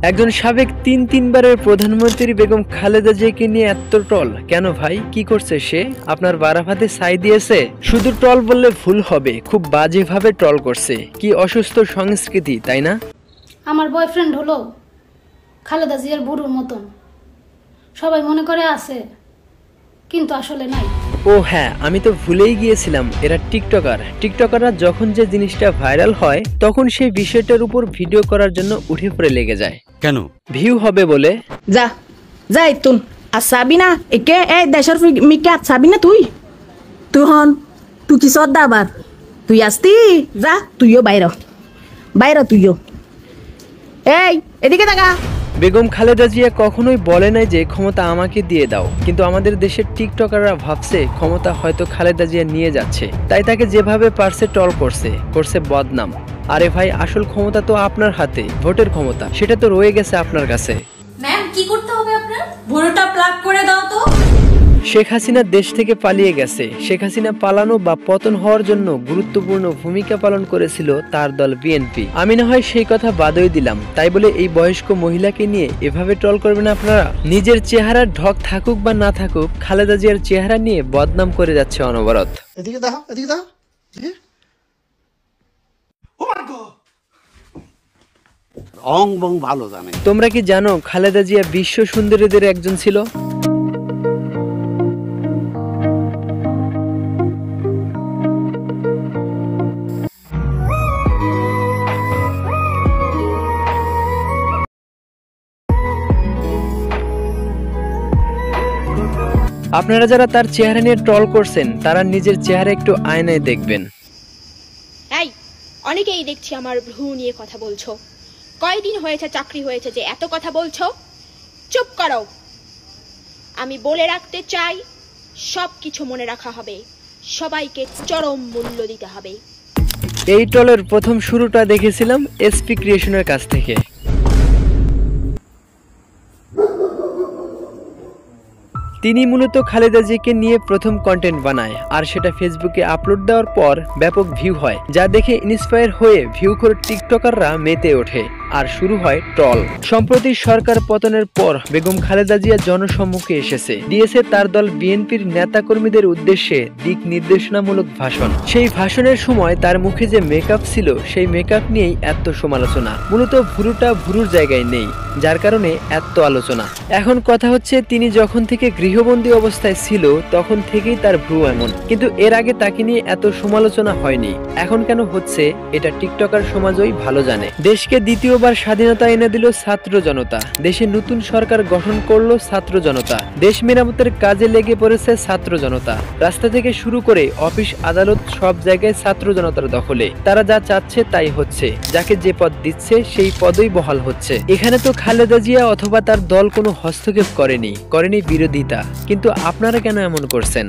একজন সাবেক তিনবারের প্রধানমন্ত্রী বেগম খালেদা জিয়াকে নিয়ে এত ট্রল কেন ভাই? কি করছে সে? আপনার বারাফাতে ছাই দিয়েছে? শুধু ট্রল বললে ভুল হবে, খুব বাজেভাবে ট্রল করছে। কি অসুস্থ সংস্কৃতি, তাই না? আমার বয়ফ্রেন্ড হলো খালেদা জিয়ার বুড়োর মতন, সবাই মনে করে আছে কিন্তু আসলে নাই। ও হ্যাঁ, আমি তো ভুলেই গিয়েছিলাম, এরা টিকটকাররা যখন যে জিনিসটা ভাইরাল হয় তখন সেই বিষয়টার উপর ভিডিও করার জন্য উঠে পড়ে লেগে যায়। কেন? ভিউ হবে বলে। যা যা তুন আসাবি না একে এই দেশের মিকে আসাবি না তুই তুই কি সদ্দা আবার তুই আসতি যা তুইও বাইরে তুইও এই এদিকে তাকা। বেগম খালেদা জিয়া কখনোই বলে নাই যে ক্ষমতা আমাকে দিয়ে দাও, কিন্তু আমাদের দেশের টিকটকাররা ভাবছে ক্ষমতা হয়তো খালেদা জিয়া নিয়ে যাচ্ছে, তাই তাকে যেভাবে পারছে ট্রল করছে বদনাম। আরে ভাই, আসল ক্ষমতা তো আপনার হাতে, ভোটের ক্ষমতা, সেটা তো রয়ে গেছে আপনার কাছে। ম্যাম, কি করতে হবে আপনার? ভোরটা প্লাগ করে দাও তো। শেখ হাসিনা দেশ থেকে পালিয়ে গেছে। শেখ হাসিনা পালানো বা পতন হওয়ার জন্য গুরুত্বপূর্ণ ভূমিকা পালন করেছিল তার দল বিএনপি। আমি না হয় সেই কথা বাদই দিলাম, তাই বলে এই বয়স্ক মহিলাকে নিয়ে এভাবে ট্রল করবেন আপনারা? নিজের চেহারার ঢক থাকুক বা না থাকুক, খালেদা জিয়ার চেহারা নিয়ে বদনাম করে যাচ্ছে অনবরত। এদিকে দাও। অং বং ভালো জানে। তোমরা কি জানো খালেদা জিয়া বিশ্ব সুন্দরীদের একজন ছিল? আপনারা যারা তার চেহারা নিয়ে ট্রল করছেন, তারা নিজের চেহারা একটু আয়নায় দেখবেন। এই অনেকেই দেখছি আমার ভ্রু নিয়ে কথা বলছো। কয়দিন হয়েছে চাকরি হয়েছে যে এত কথা বলছো? চুপ করো। আমি বলে রাখতে চাই, সবকিছু মনে রাখা হবে, সবাইকে চরম মূল্য দিতে হবে। এই ট্রলের প্রথম শুরুটা দেখেছিলাম এসপি ক্রিয়েশনের কাছ থেকে। তিনি মূলত খালেদা জিয়াকে নিয়ে প্রথম কন্টেন্ট বানায়, আর সেটা ফেসবুকে আপলোড দেওয়ার পর ব্যাপক ভিউ হয়, যা দেখে ইন্সপায়ার হয়ে ভিউ করে টিকটকাররা মেতে ওঠে আর শুরু হয় ট্রল। সম্প্রতি সরকার পতনের পর বেগম খালেদা জিয়া জনসম্মুখে এসেছে, দিয়েছে তার দল বিএনপির নেতাকর্মীদের উদ্দেশ্যে দিক নির্দেশনামূলক ভাষণ। সেই ভাষণের সময় তার মুখে যে মেকআপ ছিল, সেই মেকআপ নিয়েই এত সমালোচনা। মূলত ভুরুটা ভুরুর জায়গায় নেই, যার কারণে এত আলোচনা। এখন কথা হচ্ছে, তিনি যখন থেকে গৃহবন্দী অবস্থায় ছিল তখন থেকেই তার ভ্রু এমন, কিন্তু এর আগে তাকে নিয়ে এত সমালোচনা হয়নি। এখন কেন হচ্ছে এটা টিকটকার সমাজই ভালো জানে। দেশকে দ্বিতীয়বার স্বাধীনতা এনে দিল ছাত্র জনতা, দেশে নতুন সরকার গঠন করলো ছাত্র জনতা, দেশ মেরামতের কাজে লেগে পড়েছে ছাত্র জনতা। রাস্তা থেকে শুরু করে অফিস আদালত সব জায়গায় ছাত্র জনতার দখলে। তারা যা চাচ্ছে তাই হচ্ছে, যাকে যে পদ দিচ্ছে সেই পদই বহাল হচ্ছে। এখানে তো খালেদা জিয়া অথবা তার দল কোনো হস্তক্ষেপ করেনি বিরোধিতা, কিন্তু আপনারা কেন এমন করছেন?